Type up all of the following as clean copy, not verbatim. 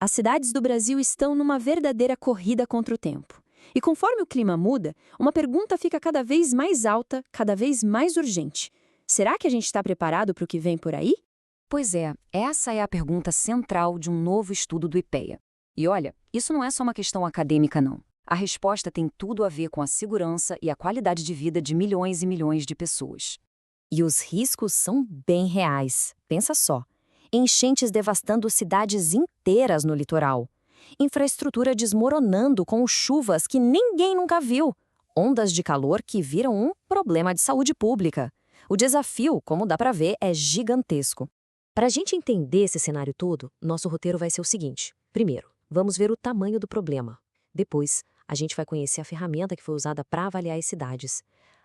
As cidades do Brasil estão numa verdadeira corrida contra o tempo. E conforme o clima muda, uma pergunta fica cada vez mais alta, cada vez mais urgente. Será que a gente está preparado para o que vem por aí? Pois é, essa é a pergunta central de um novo estudo do IPEA. E olha, isso não é só uma questão acadêmica, não. A resposta tem tudo a ver com a segurança e a qualidade de vida de milhões e milhões de pessoas. E os riscos são bem reais. Pensa só. Enchentes devastando cidades inteiras no litoral. Infraestrutura desmoronando com chuvas que ninguém nunca viu. Ondas de calor que viram um problema de saúde pública. O desafio, como dá para ver, é gigantesco. Para a gente entender esse cenário todo, nosso roteiro vai ser o seguinte. Primeiro, vamos ver o tamanho do problema. Depois, a gente vai conhecer a ferramenta que foi usada para avaliar as cidades.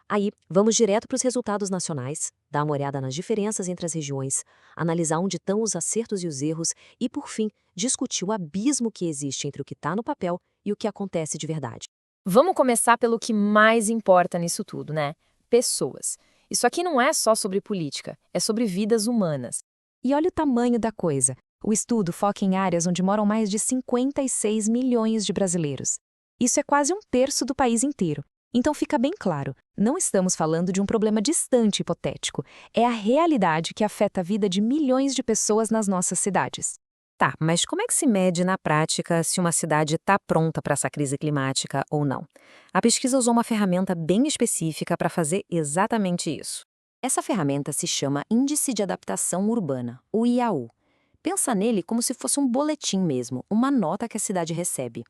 Aí, vamos direto para os resultados nacionais, dar uma olhada nas diferenças entre as regiões, analisar onde estão os acertos e os erros e, por fim, discutir o abismo que existe entre o que está no papel e o que acontece de verdade. Vamos começar pelo que mais importa nisso tudo, né? Pessoas. Isso aqui não é só sobre política, é sobre vidas humanas. E olha o tamanho da coisa. O estudo foca em áreas onde moram mais de 56 milhões de brasileiros. Isso é quase um terço do país inteiro. Então fica bem claro, não estamos falando de um problema distante e hipotético. É a realidade que afeta a vida de milhões de pessoas nas nossas cidades. Tá, mas como é que se mede na prática se uma cidade está pronta para essa crise climática ou não? A pesquisa usou uma ferramenta bem específica para fazer exatamente isso. Essa ferramenta se chama Índice de Adaptação Urbana, o IAU. Pensa nele como se fosse um boletim mesmo, uma nota que a cidade recebe.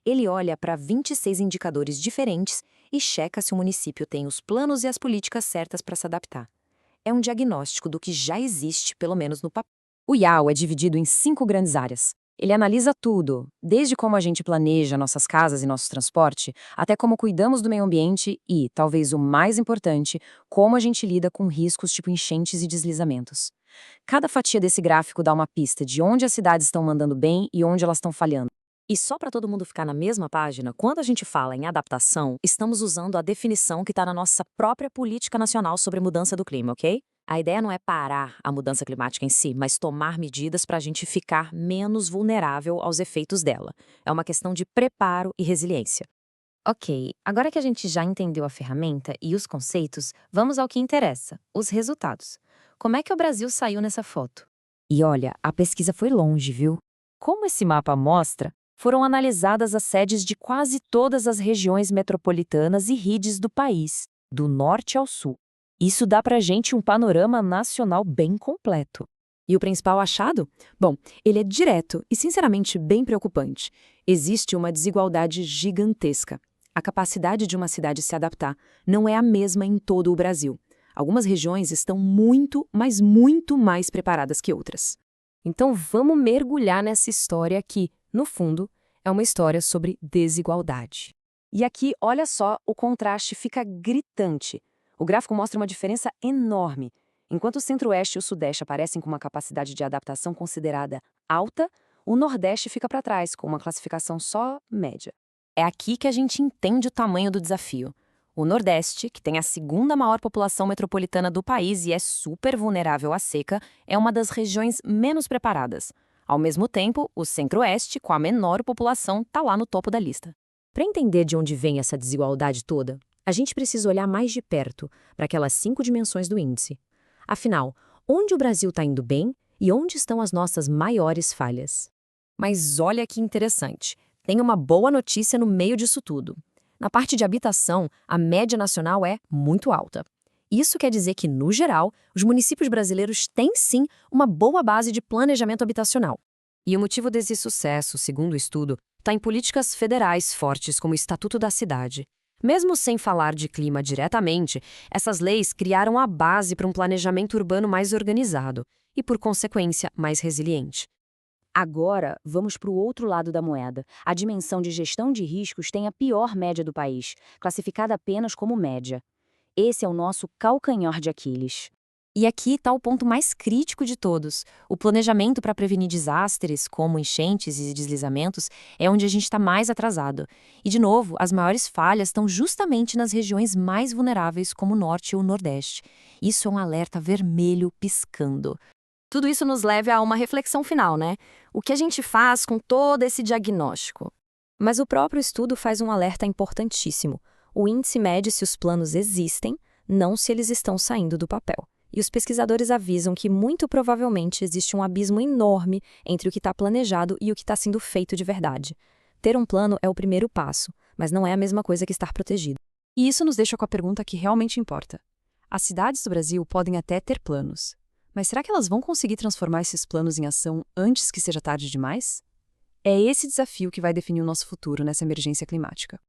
Ele olha para 26 indicadores diferentes e checa se o município tem os planos e as políticas certas para se adaptar. É um diagnóstico do que já existe, pelo menos no papel. O IAU é dividido em 5 grandes áreas. Ele analisa tudo, desde como a gente planeja nossas casas e nosso transporte, até como cuidamos do meio ambiente e, talvez o mais importante, como a gente lida com riscos tipo enchentes e deslizamentos. Cada fatia desse gráfico dá uma pista de onde as cidades estão mandando bem e onde elas estão falhando. E só para todo mundo ficar na mesma página, quando a gente fala em adaptação, estamos usando a definição que está na nossa própria Política Nacional sobre Mudança do Clima, ok? A ideia não é parar a mudança climática em si, mas tomar medidas para a gente ficar menos vulnerável aos efeitos dela. É uma questão de preparo e resiliência. Ok, agora que a gente já entendeu a ferramenta e os conceitos, vamos ao que interessa, os resultados. Como é que o Brasil saiu nessa foto? E olha, a pesquisa foi longe, viu? Como esse mapa mostra, foram analisadas as sedes de quase todas as regiões metropolitanas e RIDs do país, do norte ao sul. Isso dá pra gente um panorama nacional bem completo. E o principal achado? Bom, ele é direto e, sinceramente, bem preocupante. Existe uma desigualdade gigantesca. A capacidade de uma cidade se adaptar não é a mesma em todo o Brasil. Algumas regiões estão muito, mas muito mais preparadas que outras. Então vamos mergulhar nessa história que, no fundo, é uma história sobre desigualdade. E aqui, olha só, o contraste fica gritante. O gráfico mostra uma diferença enorme. Enquanto o Centro-Oeste e o Sudeste aparecem com uma capacidade de adaptação considerada alta, o Nordeste fica para trás, com uma classificação só média. É aqui que a gente entende o tamanho do desafio. O Nordeste, que tem a segunda maior população metropolitana do país e é super vulnerável à seca, é uma das regiões menos preparadas. Ao mesmo tempo, o Centro-Oeste, com a menor população, está lá no topo da lista. Para entender de onde vem essa desigualdade toda, a gente precisa olhar mais de perto para aquelas 5 dimensões do índice. Afinal, onde o Brasil está indo bem e onde estão as nossas maiores falhas? Mas olha que interessante. Tem uma boa notícia no meio disso tudo. Na parte de habitação, a média nacional é muito alta. Isso quer dizer que, no geral, os municípios brasileiros têm sim uma boa base de planejamento habitacional. E o motivo desse sucesso, segundo o estudo, está em políticas federais fortes como o Estatuto da Cidade. Mesmo sem falar de clima diretamente, essas leis criaram a base para um planejamento urbano mais organizado e, por consequência, mais resiliente. Agora, vamos para o outro lado da moeda. A dimensão de gestão de riscos tem a pior média do país, classificada apenas como média. Esse é o nosso calcanhar de Aquiles. E aqui está o ponto mais crítico de todos. O planejamento para prevenir desastres, como enchentes e deslizamentos, é onde a gente está mais atrasado. E, de novo, as maiores falhas estão justamente nas regiões mais vulneráveis, como o Norte ou o Nordeste. Isso é um alerta vermelho piscando. Tudo isso nos leva a uma reflexão final, né? O que a gente faz com todo esse diagnóstico? Mas o próprio estudo faz um alerta importantíssimo. O índice mede se os planos existem, não se eles estão saindo do papel. E os pesquisadores avisam que, muito provavelmente, existe um abismo enorme entre o que está planejado e o que está sendo feito de verdade. Ter um plano é o primeiro passo, mas não é a mesma coisa que estar protegido. E isso nos deixa com a pergunta que realmente importa. As cidades do Brasil podem até ter planos, mas será que elas vão conseguir transformar esses planos em ação antes que seja tarde demais? É esse desafio que vai definir o nosso futuro nessa emergência climática.